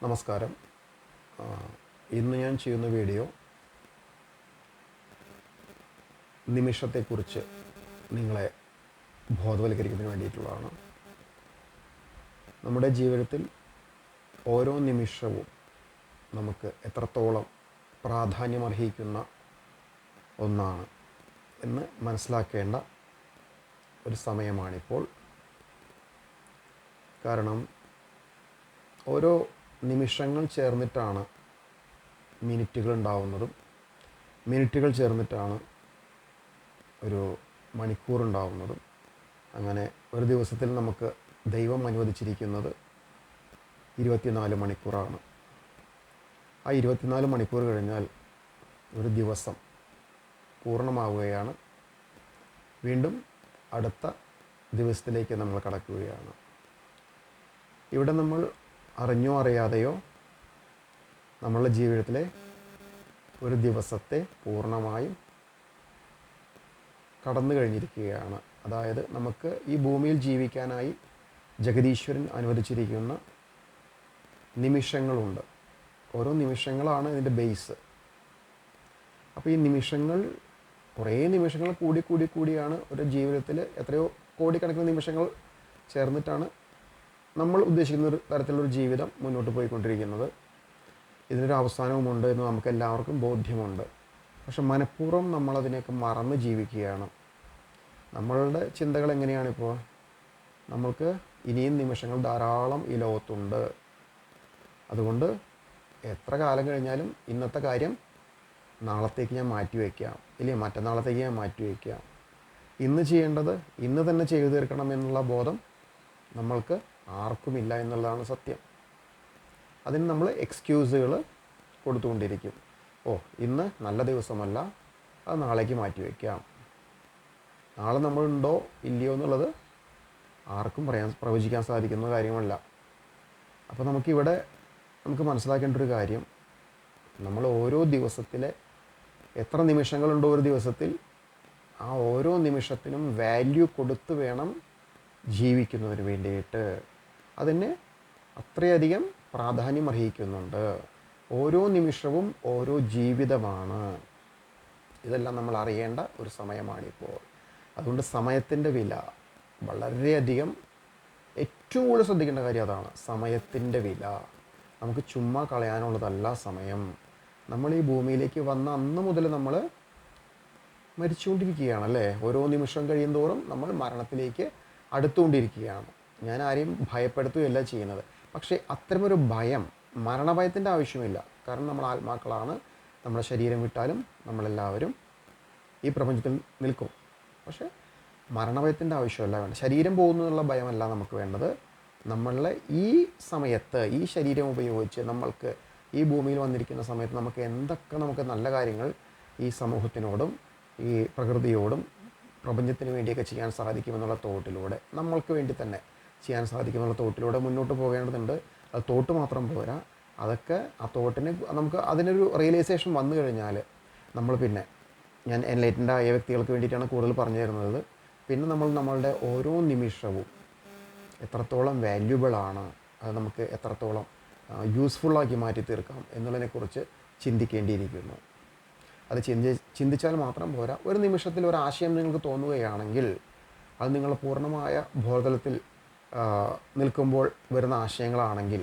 നമസ്കാരം. ആ, ഇന്ന് ഞാൻ ചെയ്യുന്ന വീഡിയോ നിമിഷത്തെക്കുറിച്ച് നിങ്ങളെ ബോധവൽക്കരിക്കുന്നതിന് വേണ്ടിയിട്ടുള്ളതാണ്. നമ്മുടെ ജീവിതത്തിൽ ഓരോ നിമിഷവും നമുക്ക് എത്രത്തോളം പ്രാധാന്യമർഹിക്കുന്ന ഒന്നാണ് എന്ന് മനസ്സിലാക്കേണ്ട ഒരു സമയമാണിപ്പോൾ. കാരണം ഓരോ നിമിഷങ്ങൾ ചേർന്നിട്ടാണ് മിനിറ്റുകൾ ഉണ്ടാവുന്നതും മിനിറ്റുകൾ ചേർന്നിട്ടാണ് ഒരു മണിക്കൂർ ഉണ്ടാവുന്നതും. അങ്ങനെ ഒരു ദിവസത്തിൽ നമുക്ക് ദൈവം അനുവദിച്ചിരിക്കുന്നത് 24 മണിക്കൂറാണ്. ആ 24 മണിക്കൂർ കഴിഞ്ഞാൽ ഒരു ദിവസം പൂർണ്ണമാവുകയാണ്. വീണ്ടും അടുത്ത ദിവസത്തിലേക്ക് നമ്മൾ കടക്കുകയാണ്. ഇവിടെ നമ്മൾ അറിഞ്ഞോ അറിയാതെയോ നമ്മളുടെ ജീവിതത്തിലെ ഒരു ദിവസത്തെ പൂർണ്ണമായും കടന്നു കഴിഞ്ഞിരിക്കുകയാണ്. അതായത് നമുക്ക് ഈ ഭൂമിയിൽ ജീവിക്കാനായി ജഗദീശ്വരൻ അനുവദിച്ചിരിക്കുന്ന നിമിഷങ്ങളുണ്ട്. ഓരോ നിമിഷങ്ങളാണ് ഇതിൻ്റെ ബേസ്. അപ്പോൾ ഈ നിമിഷങ്ങൾ കുറേ നിമിഷങ്ങൾ കൂടിയാണ് ഒരു ജീവിതത്തിൽ എത്രയോ കോടിക്കണക്കിന് നിമിഷങ്ങൾ ചേർന്നിട്ടാണ് നമ്മൾ ഉദ്ദേശിക്കുന്ന ഒരു തരത്തിലുള്ളൊരു ജീവിതം മുന്നോട്ട് പോയിക്കൊണ്ടിരിക്കുന്നത്. ഇതിനൊരു അവസാനവുമുണ്ട് എന്ന് നമുക്ക് എല്ലാവർക്കും ബോധ്യമുണ്ട്. പക്ഷെ മനഃപൂർവ്വം നമ്മളതിനെയൊക്കെ മറന്ന് ജീവിക്കുകയാണ്. നമ്മളുടെ ചിന്തകൾ എങ്ങനെയാണിപ്പോൾ? നമ്മൾക്ക് ഇനിയും നിമിഷങ്ങൾ ധാരാളം ഈ ലോകത്തുണ്ട്. അതുകൊണ്ട് എത്ര കാലം കഴിഞ്ഞാലും ഇന്നത്തെ കാര്യം നാളത്തേക്ക് ഞാൻ മാറ്റിവെക്കാം, ഇല്ലേ മറ്റന്നാളത്തേക്ക് ഞാൻ മാറ്റിവെക്കാം. ഇന്ന് ചെയ്യേണ്ടത് ഇന്ന് തന്നെ ചെയ്തു തീർക്കണം എന്നുള്ള ബോധം നമ്മൾക്ക് ആർക്കുമില്ല എന്നുള്ളതാണ് സത്യം. അതിന് നമ്മൾ എക്സ്ക്യൂസുകൾ കൊടുത്തുകൊണ്ടിരിക്കും. ഇന്ന് നല്ല ദിവസമല്ല, അത് നാളേക്ക് മാറ്റിവെക്കാം. നാളെ നമ്മളുണ്ടോ ഇല്ലയോ എന്നുള്ളത് ആർക്കും പ്രവചിക്കാൻ സാധിക്കുന്ന കാര്യമല്ല. അപ്പോൾ നമുക്ക് മനസ്സിലാക്കേണ്ട ഒരു കാര്യം, നമ്മൾ ഓരോ ദിവസത്തിലെ എത്ര നിമിഷങ്ങളുണ്ടോ ഒരു ദിവസത്തിൽ, ആ ഓരോ നിമിഷത്തിനും വാല്യൂ കൊടുത്ത് വേണം ജീവിക്കുന്നതിന് വേണ്ടിയിട്ട്. അതിന് അത്രയധികം പ്രാധാന്യം അർഹിക്കുന്നുണ്ട്. ഓരോ നിമിഷവും ഓരോ ജീവിതമാണ്. ഇതെല്ലാം നമ്മൾ അറിയേണ്ട ഒരു സമയമാണിപ്പോൾ. അതുകൊണ്ട് സമയത്തിൻ്റെ വില വളരെയധികം, ഏറ്റവും കൂടുതൽ ശ്രദ്ധിക്കേണ്ട കാര്യം അതാണ്. സമയത്തിൻ്റെ വില നമുക്ക് ചുമ്മാ കളയാനുള്ളതല്ല സമയം. നമ്മൾ ഈ ഭൂമിയിലേക്ക് വന്ന അന്ന് മുതൽ നമ്മൾ മരിച്ചുകൊണ്ടിരിക്കുകയാണ്, അല്ലേ? ഓരോ നിമിഷം കഴിയും തോറും നമ്മൾ മരണത്തിലേക്ക് അടുത്തുകൊണ്ടിരിക്കുകയാണ്. ഞാൻ ആരെയും ഭയപ്പെടുത്തുകയല്ല ചെയ്യുന്നത്. പക്ഷേ അത്തരമൊരു ഭയം, മരണഭയത്തിൻ്റെ ആവശ്യമില്ല. കാരണം നമ്മൾ ആത്മാക്കളാണ്. നമ്മുടെ ശരീരം വിട്ടാലും നമ്മളെല്ലാവരും ഈ പ്രപഞ്ചത്തിൽ നിൽക്കും. പക്ഷേ മരണഭയത്തിൻ്റെ ആവശ്യമല്ല വേണ്ടത്. ശരീരം പോകുന്നതിനുള്ള ഭയമല്ല നമുക്ക് വേണ്ടത്. നമ്മളുടെ ഈ സമയത്ത് ഈ ശരീരം ഉപയോഗിച്ച് നമ്മൾക്ക് ഈ ഭൂമിയിൽ വന്നിരിക്കുന്ന സമയത്ത് നമുക്ക് നല്ല കാര്യങ്ങൾ ഈ സമൂഹത്തിനോടും ഈ പ്രകൃതിയോടും പ്രപഞ്ചത്തിന് വേണ്ടിയൊക്കെ ചെയ്യാൻ സാധിക്കുമെന്നുള്ള തോട്ടിലൂടെ, നമ്മൾക്ക് വേണ്ടി തന്നെ ചെയ്യാൻ സാധിക്കുമെന്നുള്ള തോട്ടിലൂടെ മുന്നോട്ട് പോകേണ്ടതുണ്ട്. അത് തോട്ട് മാത്രം പോരാ. അതൊക്കെ ആ തോട്ടിന് നമുക്ക് അതിനൊരു റിയലൈസേഷൻ വന്നു കഴിഞ്ഞാൽ നമ്മൾ പിന്നെ, ഞാൻ എൻലൈറ്റൻഡ് ആയ വ്യക്തികൾക്ക് വേണ്ടിയിട്ടാണ് കൂടുതൽ പറഞ്ഞു തരുന്നത്, പിന്നെ നമ്മളുടെ ഓരോ നിമിഷവും എത്രത്തോളം വാല്യുബിളാണ്, അത് നമുക്ക് എത്രത്തോളം യൂസ്ഫുള്ളാക്കി മാറ്റി തീർക്കാം എന്നുള്ളതിനെക്കുറിച്ച് ചിന്തിക്കേണ്ടിയിരിക്കുന്നു. അത് ചിന്തിച്ചാൽ മാത്രം പോരാ. ഒരു നിമിഷത്തിൽ ഒരു ആശയം നിങ്ങൾക്ക് തോന്നുകയാണെങ്കിൽ അത് നിങ്ങൾ പൂർണ്ണമായ ബോധതലത്തിൽ നിൽക്കുമ്പോൾ വരുന്ന ആശയങ്ങളാണെങ്കിൽ,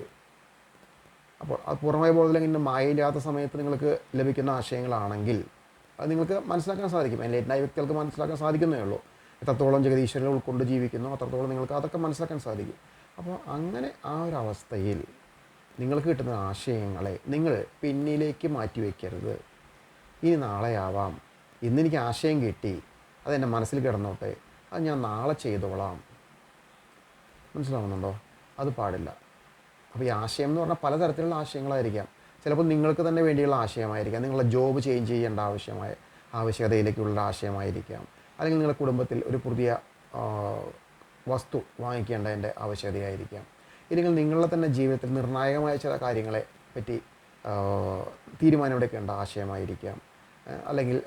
അപ്പോൾ അത് പൂർണ്ണമായ ബോധത്തിൽ ഇങ്ങനെ മായയില്ലാത്ത സമയത്ത് നിങ്ങൾക്ക് ലഭിക്കുന്ന ആശയങ്ങളാണെങ്കിൽ അത് നിങ്ങൾക്ക് മനസ്സിലാക്കാൻ സാധിക്കും. എൻലൈറ്റൻഡ് വ്യക്തികൾക്ക് മനസ്സിലാക്കാൻ സാധിക്കുന്നേ ഉള്ളൂ. എത്രത്തോളം ജഗദീശ്വരനെ ഉൾക്കൊണ്ട് ജീവിക്കുന്നു അത്രത്തോളം നിങ്ങൾക്ക് അതൊക്കെ മനസ്സിലാക്കാൻ സാധിക്കും. അപ്പോൾ അങ്ങനെ ആ ഒരു അവസ്ഥയിൽ നിങ്ങൾക്ക് കിട്ടുന്ന ആശയങ്ങളെ നിങ്ങൾ പിന്നിലേക്ക് മാറ്റി വയ്ക്കരുത്. ഇനി നാളെയാവാം, ഇന്നെനിക്ക് ആശയം കിട്ടി, അതെൻ്റെ മനസ്സിൽ കിടന്നോട്ടെ, അത് ഞാൻ നാളെ ചെയ്തോളാം. മനസ്സിലാവുന്നുണ്ടോ? അത് പാടില്ല. അപ്പോൾ ഈ ആശയം എന്ന് പറഞ്ഞാൽ പലതരത്തിലുള്ള ആശയങ്ങളായിരിക്കാം. ചിലപ്പോൾ നിങ്ങൾക്ക് തന്നെ വേണ്ടിയുള്ള ആശയമായിരിക്കാം. നിങ്ങളുടെ ജോബ് ചേഞ്ച് ചെയ്യേണ്ട ആവശ്യകതയിലേക്കുള്ള ആശയമായിരിക്കാം. അല്ലെങ്കിൽ നിങ്ങളുടെ കുടുംബത്തിൽ ഒരു പുതിയ വസ്തു വാങ്ങിക്കേണ്ടതിൻ്റെ ആവശ്യകതയായിരിക്കാം. ഇല്ലെങ്കിൽ നിങ്ങളുടെ തന്നെ ജീവിതത്തിൽ നിർണായകമായ ചില കാര്യങ്ങളെ പറ്റി തീരുമാനമെടുക്കേണ്ട ആശയമായിരിക്കാം. അല്ലെങ്കിൽ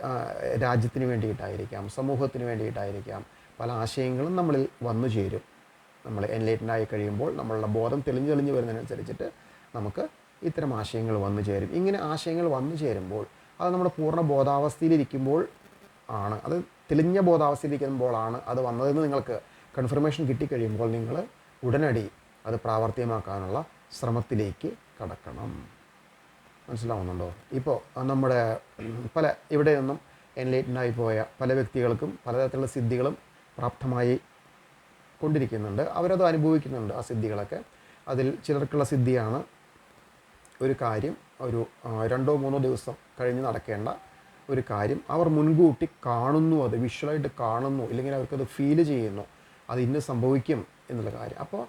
രാജ്യത്തിന് വേണ്ടിയിട്ടായിരിക്കാം, സമൂഹത്തിന് വേണ്ടിയിട്ടായിരിക്കാം. പല ആശയങ്ങളും നമ്മളിൽ വന്നു ചേരും. നമ്മൾ എൻലൈറ്റൻഡ് ആയി കഴിയുമ്പോൾ നമ്മളുടെ ബോധം തെളിഞ്ഞ് വരുന്നതിനനുസരിച്ചിട്ട് നമുക്ക് ഇത്തരം ആശയങ്ങൾ വന്നു ചേരും. ഇങ്ങനെ ആശയങ്ങൾ വന്നു ചേരുമ്പോൾ അത് നമ്മുടെ പൂർണ്ണ ബോധാവസ്ഥയിലിരിക്കുമ്പോൾ ആണ്, അത് തെളിഞ്ഞ ബോധാവസ്ഥയിലിരിക്കുമ്പോഴാണ് അത് വന്നതെന്ന് നിങ്ങൾക്ക് കൺഫർമേഷൻ കിട്ടിക്കഴിയുമ്പോൾ നിങ്ങൾ ഉടനടി അത് പ്രാവർത്തികമാക്കാനുള്ള ശ്രമത്തിലേക്ക് കടക്കണം. മനസ്സിലാവുന്നുണ്ടോ? ഇപ്പോൾ നമ്മുടെ ഇവിടെ നിന്നും എൻലൈറ്റൻഡായി പോയ പല വ്യക്തികൾക്കും പലതരത്തിലുള്ള സിദ്ധികളും പ്രാപ്തമായി കൊണ്ടിരിക്കുന്നുണ്ട്. അവരത് അനുഭവിക്കുന്നുണ്ട് ആ സിദ്ധികളൊക്കെ. അതിൽ ചിലർക്കുള്ള സിദ്ധിയാണ് ഒരു കാര്യം ഒരു 2-3 ദിവസം കഴിഞ്ഞ് നടക്കേണ്ട ഒരു കാര്യം അവർ മുൻകൂട്ടി കാണുന്നു, അത് വിഷ്വലായിട്ട് കാണുന്നു, ഇല്ലെങ്കിൽ അവർക്കത് ഫീൽ ചെയ്യുന്നു, അത് ഇന്ന് സംഭവിക്കും എന്നുള്ള കാര്യം. അപ്പോൾ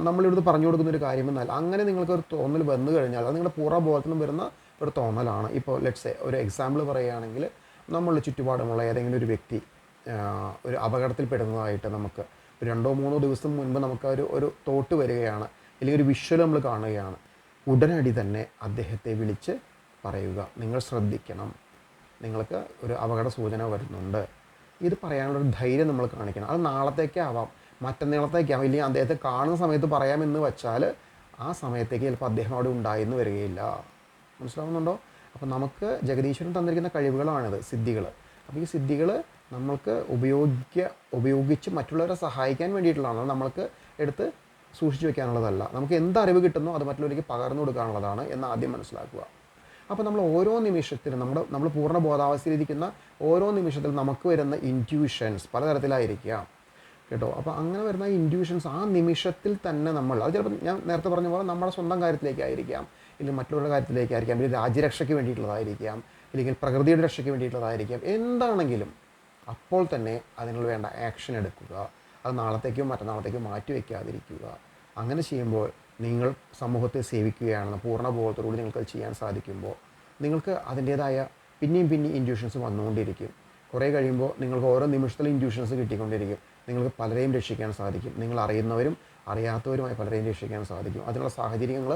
നമ്മളിവിടുന്ന് പറഞ്ഞു കൊടുക്കുന്നൊരു കാര്യം എന്നാൽ അങ്ങനെ നിങ്ങൾക്കൊരു തോന്നൽ വന്നു കഴിഞ്ഞാൽ അത് നിങ്ങളുടെ പൂർവ്വബോധത്തിനും വരുന്ന ഒരു തോന്നലാണ്. ഇപ്പോൾ ലെറ്റ്സ് ഒരു എക്സാമ്പിൾ പറയുകയാണെങ്കിൽ, നമ്മളുടെ ചുറ്റുപാടുമുള്ള ഏതെങ്കിലും ഒരു വ്യക്തി ഒരു അപകടത്തിൽപ്പെടുന്നതായിട്ട് നമുക്ക് 2-3 ദിവസം മുൻപ് നമുക്ക് ഒരു തോട്ട് വരികയാണ്, അല്ലെങ്കിൽ ഒരു വിഷ്വൽ നമ്മൾ കാണുകയാണ്. ഉടനടി തന്നെ അദ്ദേഹത്തെ വിളിച്ച് പറയുക, നിങ്ങൾ ശ്രദ്ധിക്കണം, നിങ്ങൾക്ക് ഒരു അപകട സൂചന വരുന്നുണ്ട്. ഇത് പറയാനുള്ളൊരു ധൈര്യം നമ്മൾ കാണിക്കണം. അത് നാളത്തേക്കാവാം, മറ്റന്നാളത്തേക്കാവാം, ഇല്ലെങ്കിൽ അദ്ദേഹത്തെ കാണുന്ന സമയത്ത് പറയാമെന്ന് വെച്ചാൽ ആ സമയത്തേക്ക് ചിലപ്പോൾ അദ്ദേഹം അവിടെ ഉണ്ടായെന്ന് വരികയില്ല. മനസ്സിലാവുന്നുണ്ടോ? അപ്പോൾ നമുക്ക് ജഗദീശ്വരൻ തന്നിരിക്കുന്ന കഴിവുകളാണിത്, സിദ്ധികൾ. അപ്പോൾ ഈ സിദ്ധികൾ നമ്മൾക്ക് ഉപയോഗിച്ച് മറ്റുള്ളവരെ സഹായിക്കാൻ വേണ്ടിയിട്ടുള്ളതാണ്. നമ്മൾക്ക് എടുത്ത് സൂക്ഷിച്ചു വെക്കാനുള്ളതല്ല. നമുക്ക് എന്ത് അറിവ് കിട്ടുന്നോ അത് മറ്റുള്ളവർക്ക് പകർന്നു കൊടുക്കാനുള്ളതാണ് എന്ന് ആദ്യം മനസ്സിലാക്കുക. അപ്പോൾ നമ്മൾ ഓരോ നിമിഷത്തിലും നമ്മൾ പൂർണ്ണ ബോധാവസ്ഥയിലിരിക്കുന്ന ഓരോ നിമിഷത്തിലും നമുക്ക് വരുന്ന ഇൻറ്റ്യൂഷൻസ് പലതരത്തിലായിരിക്കാം കേട്ടോ. അപ്പോൾ അങ്ങനെ വരുന്ന ഇൻറ്റ്യൂഷൻസ് ആ നിമിഷത്തിൽ തന്നെ അത് ചിലപ്പോൾ ഞാൻ നേരത്തെ പറഞ്ഞ പോലെ നമ്മുടെ സ്വന്തം കാര്യത്തിലേക്കായിരിക്കാം, ഇല്ലെങ്കിൽ മറ്റുള്ള കാര്യത്തിലേക്കായിരിക്കാം, ഇല്ലെങ്കിൽ രാജ്യരക്ഷയ്ക്ക് വേണ്ടിയിട്ടുള്ളതായിരിക്കാം, ഇല്ലെങ്കിൽ പ്രകൃതിയുടെ രക്ഷയ്ക്ക് വേണ്ടിയിട്ടുള്ളതായിരിക്കാം. എന്താണെങ്കിലും അപ്പോൾ തന്നെ അതിനുള്ള വേണ്ട ആക്ഷൻ എടുക്കുക. അത് നാളത്തേക്കോ മറ്റന്നാളത്തേക്കോ മാറ്റി വയ്ക്കാതിരിക്കുക. അങ്ങനെ ചെയ്യുമ്പോൾ നിങ്ങൾ സമൂഹത്തെ സേവിക്കുകയാണെന്ന് പൂർണ്ണ ബോധത്തോടുകൂടി നിങ്ങൾക്ക് ചെയ്യാൻ സാധിക്കുമ്പോൾ നിങ്ങൾക്ക് അതിൻ്റേതായ പിന്നെയും ഇൻറ്റ്യൂഷൻസ് വന്നുകൊണ്ടിരിക്കും. കുറേ കഴിയുമ്പോൾ നിങ്ങൾക്ക് ഓരോ നിമിഷത്തിലും ഇൻറ്റ്യൂഷൻസ് കിട്ടിക്കൊണ്ടിരിക്കും. നിങ്ങൾക്ക് പലരെയും രക്ഷിക്കാൻ സാധിക്കും. നിങ്ങൾ അറിയുന്നവരും അറിയാത്തവരുമായി പലരെയും രക്ഷിക്കാൻ സാധിക്കും. അതിനുള്ള സാഹചര്യങ്ങൾ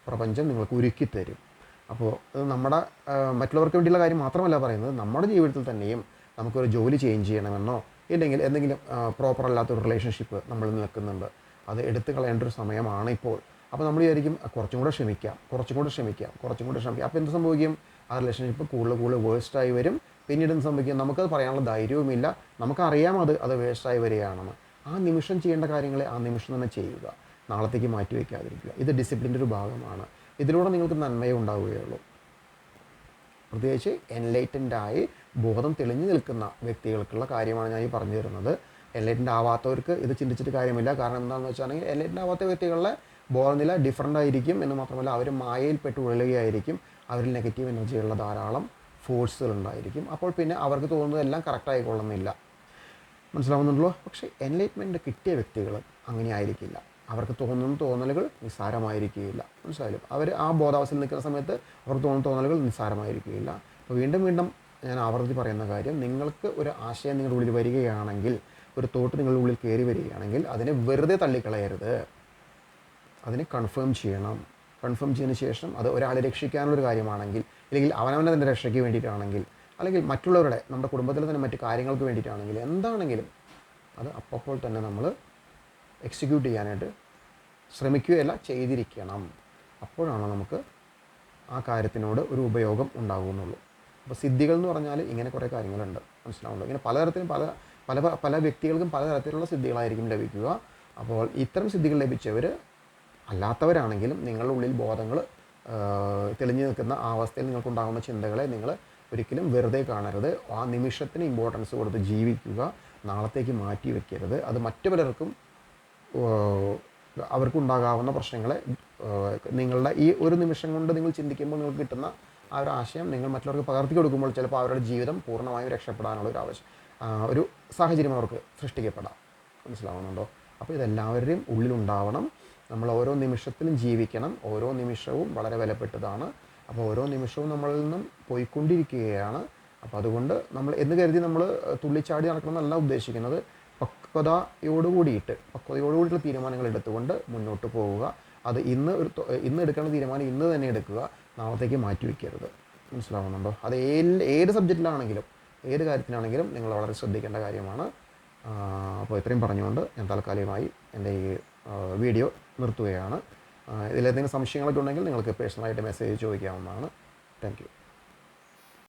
പ്രപഞ്ചം നിങ്ങൾക്ക് ഒരുക്കി തരും. അപ്പോൾ നമ്മുടെ മറ്റുള്ളവർക്ക് വേണ്ടിയുള്ള കാര്യം മാത്രമല്ല പറയുന്നത്, നമ്മുടെ ജീവിതത്തിൽ തന്നെയും നമുക്കൊരു ജോലി ചേഞ്ച് ചെയ്യണമെന്നോ ഇല്ലെങ്കിൽ എന്തെങ്കിലും പ്രോപ്പർ അല്ലാത്തൊരു റിലേഷൻഷിപ്പ് നമ്മൾ നിൽക്കുന്നുണ്ട്, അത് എടുത്തു കളയേണ്ട ഒരു സമയമാണ് ഇപ്പോൾ. അപ്പോൾ നമ്മൾ വിചാരിക്കും കുറച്ചും കൂടെ ക്ഷമിക്കാം. അപ്പോൾ എന്ത് സംഭവിക്കും? ആ റിലേഷൻഷിപ്പ് കൂടുതൽ വേഴ്സ്റ്റായി വരും. പിന്നീട് എന്ത് സംഭവിക്കും? നമുക്കത് പറയാനുള്ള ധൈര്യവുമില്ല, നമുക്കറിയാം അത് വേഴ്സ്റ്റായി വരികയാണെന്ന്. ആ നിമിഷം ചെയ്യേണ്ട കാര്യങ്ങളെ ആ നിമിഷം തന്നെ ചെയ്യുക, നാളത്തേക്ക് മാറ്റി വയ്ക്കാതിരിക്കുക. ഇത് ഡിസിപ്ലിൻ്റെ ഒരു ഭാഗമാണ്. ഇതിലൂടെ നിങ്ങൾക്ക് നന്മയേ ഉണ്ടാവുകയുള്ളൂ. പ്രത്യേകിച്ച് എൻലൈറ്റൻഡായി ബോധം തെളിഞ്ഞു നിൽക്കുന്ന വ്യക്തികൾക്കുള്ള കാര്യമാണ് ഞാൻ ഈ പറഞ്ഞു തരുന്നത്. എൻലൈറ്റൻഡ് ആവാത്തവർക്ക് ഇത് ചിന്തിച്ചിട്ട് കാര്യമില്ല. കാരണം എന്താണെന്ന് വെച്ചാണെങ്കിൽ എൻലൈറ്റൻഡ് ആവാത്ത വ്യക്തികളുടെ ബോധനില ഡിഫറൻ്റ് ആയിരിക്കും എന്ന് മാത്രമല്ല അവർ മായയിൽപ്പെട്ട് ഉഴലുകയായിരിക്കും. അവരിൽ നെഗറ്റീവ് എനർജിയുള്ള ധാരാളം ഫോഴ്സുകൾ ഉണ്ടായിരിക്കും. അപ്പോൾ പിന്നെ അവർക്ക് തോന്നുന്നതെല്ലാം കറക്റ്റായിക്കൊള്ളുന്നില്ല. മനസ്സിലാവുന്നുണ്ടല്ലോ? പക്ഷേ എൻലൈറ്റ്മെൻറ്റ് കിട്ടിയ വ്യക്തികൾ അങ്ങനെ ആയിരിക്കില്ല. അവർക്ക് തോന്നുന്ന തോന്നലുകൾ നിസ്സാരമായിരിക്കുകയില്ല. മനസ്സിലായാലും അവർ ആ ബോധാവസ്ഥയിൽ നിൽക്കുന്ന സമയത്ത് അവർക്ക് തോന്നുന്ന തോന്നലുകൾ നിസ്സാരമായിരിക്കുകയില്ല. അപ്പോൾ വീണ്ടും ഞാൻ ആവർത്തി പറയുന്ന കാര്യം, നിങ്ങൾക്ക് ഒരു ആശയം നിങ്ങളുടെ ഉള്ളിൽ വരികയാണെങ്കിൽ, ഒരു തോട്ട് നിങ്ങളുടെ ഉള്ളിൽ കയറി വരികയാണെങ്കിൽ അതിനെ വെറുതെ തള്ളിക്കളയരുത്. അതിനെ കൺഫേം ചെയ്യണം. കൺഫേം ചെയ്തതിന് ശേഷം അത് ഒരാളെ രക്ഷിക്കാനുള്ളൊരു കാര്യമാണെങ്കിൽ, അല്ലെങ്കിൽ അവനവൻ്റെ തന്നെ രക്ഷയ്ക്ക് വേണ്ടിയിട്ടാണെങ്കിൽ, അല്ലെങ്കിൽ മറ്റുള്ളവരുടെ നമ്മുടെ കുടുംബത്തിലെ തന്നെ മറ്റു കാര്യങ്ങൾക്ക് വേണ്ടിയിട്ടാണെങ്കിൽ, എന്താണെങ്കിലും അത് അപ്പോൾ തന്നെ നമ്മൾ എക്സിക്യൂട്ട് ചെയ്യാനായിട്ട് ശ്രമിക്കുകയല്ല, ചെയ്തിരിക്കണം. അപ്പോഴാണ് നമുക്ക് ആ കാര്യത്തിനോട് ഒരു ഉപയോഗം ഉണ്ടാകുന്നുള്ളൂ. അപ്പോൾ സിദ്ധികൾ എന്ന് പറഞ്ഞാൽ ഇങ്ങനെ കുറേ കാര്യങ്ങളുണ്ട്. മനസ്സിലാവുന്നുണ്ടോ? ഇങ്ങനെ പലതരത്തിലും പല വ്യക്തികൾക്കും പലതരത്തിലുള്ള സിദ്ധികളായിരിക്കും ലഭിക്കുക. അപ്പോൾ ഇത്തരം സിദ്ധികൾ ലഭിച്ചവർ അല്ലാത്തവരാണെങ്കിലും നിങ്ങളുടെ ഉള്ളിൽ ബോധങ്ങൾ തെളിഞ്ഞു നിൽക്കുന്ന ആ അവസ്ഥയിൽ നിങ്ങൾക്കുണ്ടാകുന്ന ചിന്തകളെ നിങ്ങൾ ഒരിക്കലും വെറുതെ കാണരുത്. ആ നിമിഷത്തിന് ഇമ്പോർട്ടൻസ് കൊടുത്ത് ജീവിക്കുക. നാളത്തേക്ക് മാറ്റി വയ്ക്കരുത്. അത് മറ്റു പലർക്കും അവർക്കുണ്ടാകാവുന്ന പ്രശ്നങ്ങളെ നിങ്ങളുടെ ഈ ഒരു നിമിഷം കൊണ്ട് നിങ്ങൾ ചിന്തിക്കുമ്പോൾ നിങ്ങൾക്ക് കിട്ടുന്ന ആ ഒരു ആശയം നിങ്ങൾ മറ്റുള്ളവർക്ക് പകർത്തി കൊടുക്കുമ്പോൾ ചിലപ്പോൾ അവരുടെ ജീവിതം പൂർണ്ണമായും രക്ഷപ്പെടാനുള്ള ഒരു സാഹചര്യം അവർക്ക് സൃഷ്ടിക്കപ്പെടാം. മനസ്സിലാവുന്നുണ്ടോ? അപ്പോൾ ഇതെല്ലാവരുടെയും ഉള്ളിലുണ്ടാവണം. നമ്മൾ ഓരോ നിമിഷത്തിലും ജീവിക്കണം. ഓരോ നിമിഷവും വളരെ വിലപ്പെട്ടതാണ്. അപ്പോൾ ഓരോ നിമിഷവും നമ്മളിൽ നിന്നും പോയിക്കൊണ്ടിരിക്കുകയാണ്. അപ്പോൾ അതുകൊണ്ട് നമ്മൾ എന്ന് കരുതി നമ്മൾ തുള്ളിച്ചാടി നടക്കണമെന്നല്ല ഉദ്ദേശിക്കുന്നത്. പക്വതയോടുകൂടിയിട്ടുള്ള തീരുമാനങ്ങൾ എടുത്തുകൊണ്ട് മുന്നോട്ട് പോവുക. അത് ഇന്ന് എടുക്കേണ്ട തീരുമാനം ഇന്ന് തന്നെ എടുക്കുക. നാളത്തേക്ക് മാറ്റി വയ്ക്കരുത്. മനസ്സിലാവുന്നുണ്ടോ? അത് ഏത് സബ്ജക്റ്റിലാണെങ്കിലും ഏത് കാര്യത്തിനാണെങ്കിലും നിങ്ങൾ വളരെ ശ്രദ്ധിക്കേണ്ട കാര്യമാണ്. അപ്പോൾ ഇത്രയും പറഞ്ഞുകൊണ്ട് ഞാൻ താൽക്കാലികമായി എൻ്റെ ഈ വീഡിയോ നിർത്തുകയാണ്. ഇതിലേതെങ്കിലും സംശയങ്ങളൊക്കെ ഉണ്ടെങ്കിൽ നിങ്ങൾക്ക് പേഴ്സണലായിട്ട് മെസ്സേജ് ചോദിക്കാവുന്നതാണ്. Thank U.